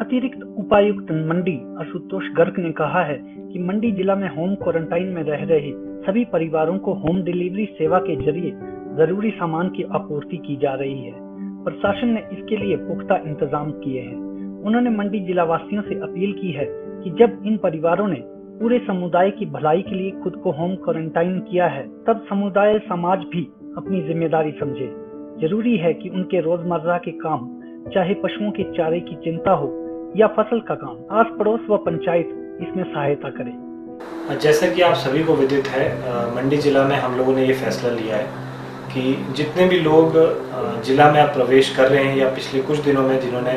अतिरिक्त उपायुक्त मंडी आशुतोष गर्ग ने कहा है कि मंडी जिला में होम क्वारंटाइन में रह रहे सभी परिवारों को होम डिलीवरी सेवा के जरिए जरूरी सामान की आपूर्ति की जा रही है। प्रशासन ने इसके लिए पुख्ता इंतजाम किए हैं। उन्होंने मंडी जिला वासियों से अपील की है कि जब इन परिवारों ने पूरे समुदाय की भलाई के लिए खुद को होम क्वारंटाइन किया है, तब समुदाय समाज भी अपनी जिम्मेदारी समझे। जरूरी है कि उनके रोजमर्रा के काम, चाहे पशुओं के चारे की चिंता हो या फसल का काम, आस पड़ोस व पंचायत इसमें सहायता करे। जैसा कि आप सभी को विदित है, मंडी जिला में हम लोगों ने ये फैसला लिया है कि जितने भी लोग जिला में अब प्रवेश कर रहे हैं या पिछले कुछ दिनों में जिन्होंने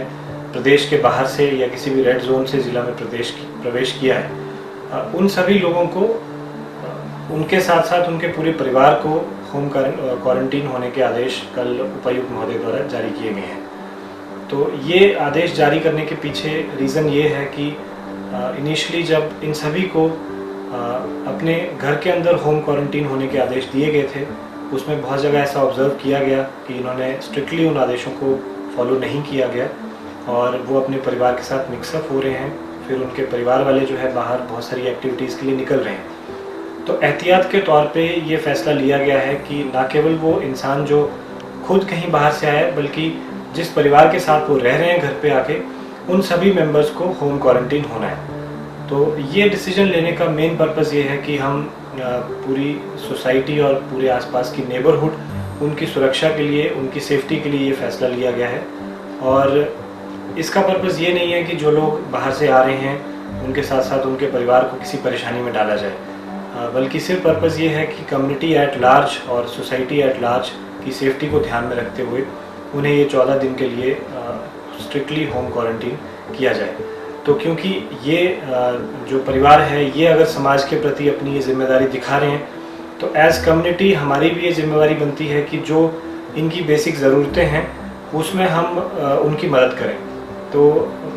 प्रदेश के बाहर से या किसी भी रेड जोन से जिला में प्रवेश किया है, उन सभी लोगों को उनके साथ साथ उनके पूरे परिवार को होम क्वारंटीन होने के आदेश कल उपायुक्त महोदय द्वारा जारी किए गए हैं। तो ये आदेश जारी करने के पीछे रीज़न ये है कि इनिशियली जब इन सभी को अपने घर के अंदर होम क्वारंटीन होने के आदेश दिए गए थे, उसमें बहुत जगह ऐसा ऑब्जर्व किया गया कि इन्होंने स्ट्रिक्टली उन आदेशों को फॉलो नहीं किया गया और वो अपने परिवार के साथ मिक्सअप हो रहे हैं। फिर उनके परिवार वाले जो है बाहर बहुत सारी एक्टिविटीज़ के लिए निकल रहे हैं। तो एहतियात के तौर पे ये फैसला लिया गया है कि ना केवल वो इंसान जो खुद कहीं बाहर से आया, बल्कि जिस परिवार के साथ वो रह रहे हैं घर पे आके, उन सभी मेंबर्स को होम क्वारंटीन होना है। तो ये डिसीजन लेने का मेन पर्पज़ ये है कि हम पूरी सोसाइटी और पूरे आसपास की नेबरहुड, उनकी सुरक्षा के लिए, उनकी सेफ्टी के लिए ये फैसला लिया गया है। और इसका पर्पज़ ये नहीं है कि जो लोग बाहर से आ रहे हैं उनके साथ साथ उनके परिवार को किसी परेशानी में डाला जाए, बल्कि सिर्फ पर्पज़ ये है कि कम्युनिटी एट लार्ज और सोसाइटी एट लार्ज की सेफ्टी को ध्यान में रखते हुए उन्हें ये 14 दिन के लिए स्ट्रिक्टली होम क्वारंटीन किया जाए। तो क्योंकि ये जो परिवार है ये अगर समाज के प्रति अपनी ये जिम्मेदारी दिखा रहे हैं, तो एज़ कम्युनिटी हमारी भी ये जिम्मेदारी बनती है कि जो इनकी बेसिक ज़रूरतें हैं उसमें हम उनकी मदद करें। तो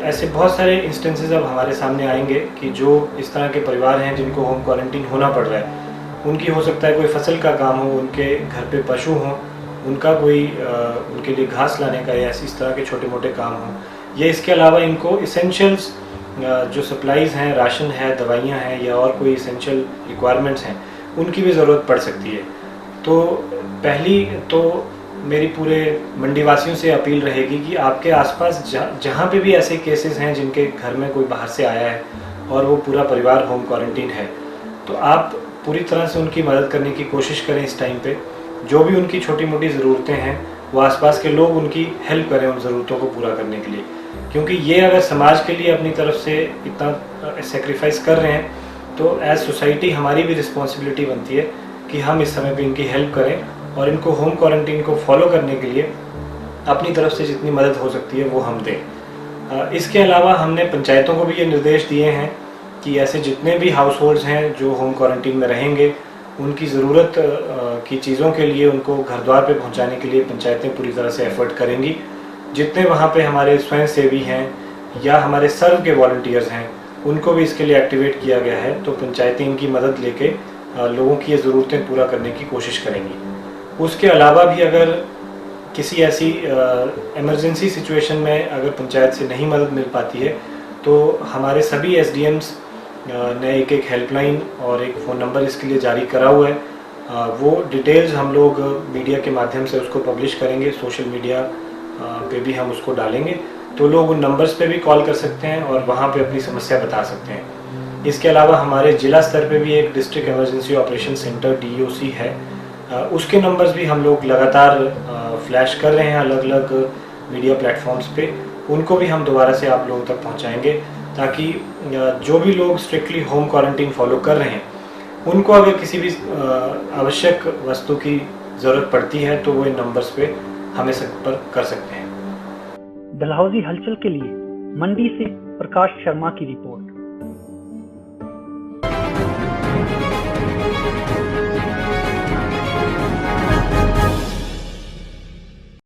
ऐसे बहुत सारे इंस्टेंसेस अब हमारे सामने आएंगे कि जो इस तरह के परिवार हैं जिनको होम क्वारंटीन होना पड़ रहा है, उनकी हो सकता है कोई फसल का काम हो, उनके घर पे पशु हों, उनका कोई उनके लिए घास लाने का या इस तरह के छोटे मोटे काम हों, या इसके अलावा इनको इसेंशियल्स जो सप्लाईज़ हैं, राशन है, दवाइयाँ हैं या और कोई इसेंशियल रिक्वायरमेंट्स हैं, उनकी भी ज़रूरत पड़ सकती है। तो पहली तो मेरी पूरे मंडी वासियों से अपील रहेगी कि आपके आसपास जहाँ पे भी ऐसे केसेस हैं जिनके घर में कोई बाहर से आया है और वो पूरा परिवार होम क्वारंटीन है, तो आप पूरी तरह से उनकी मदद करने की कोशिश करें। इस टाइम पे जो भी उनकी छोटी मोटी ज़रूरतें हैं वो आसपास के लोग उनकी हेल्प करें उन ज़रूरतों को पूरा करने के लिए, क्योंकि ये अगर समाज के लिए अपनी तरफ से इतना सेक्रीफाइस कर रहे हैं तो एज सोसाइटी हमारी भी रिस्पॉन्सिबिलिटी बनती है कि हम इस समय पे इनकी हेल्प करें और इनको होम क्वारंटीन को फॉलो करने के लिए अपनी तरफ से जितनी मदद हो सकती है वो हम दें। इसके अलावा हमने पंचायतों को भी ये निर्देश दिए हैं कि ऐसे जितने भी हाउस होल्ड्स हैं जो होम क्वारंटीन में रहेंगे, उनकी ज़रूरत की चीज़ों के लिए उनको घर द्वार पे पहुंचाने के लिए पंचायतें पूरी तरह से एफर्ट करेंगी। जितने वहाँ पे हमारे स्वयंसेवी हैं या हमारे सर्व के वॉलंटियर्स हैं, उनको भी इसके लिए एक्टिवेट किया गया है। तो पंचायतें इनकी मदद लेके लोगों की ये ज़रूरतें पूरा करने की कोशिश करेंगी। उसके अलावा भी अगर किसी ऐसी इमरजेंसी सिचुएशन में अगर पंचायत से नहीं मदद मिल पाती है, तो हमारे सभी एसडीएम्स ने एक हेल्पलाइन और एक फ़ोन नंबर इसके लिए जारी करा हुआ है। वो डिटेल्स हम लोग मीडिया के माध्यम से उसको पब्लिश करेंगे, सोशल मीडिया पे भी हम उसको डालेंगे, तो लोग उन नंबर्स पे भी कॉल कर सकते हैं और वहाँ पे अपनी समस्या बता सकते हैं। इसके अलावा हमारे जिला स्तर पे भी एक district emergency operation centre DOC है, उसके नंबर्स भी हम लोग लगातार फ्लैश कर रहे हैं अलग अलग मीडिया प्लेटफॉर्म्स पे। उनको भी हम दोबारा से आप लोगों तक पहुंचाएंगे, ताकि जो भी लोग स्ट्रिक्टली होम क्वारंटीन फॉलो कर रहे हैं उनको अगर किसी भी आवश्यक वस्तु की ज़रूरत पड़ती है तो वो इन नंबर्स पे हमें संपर्क कर सकते हैं। डलहौजी हलचल के लिए मंडी से प्रकाश शर्मा की रिपोर्ट।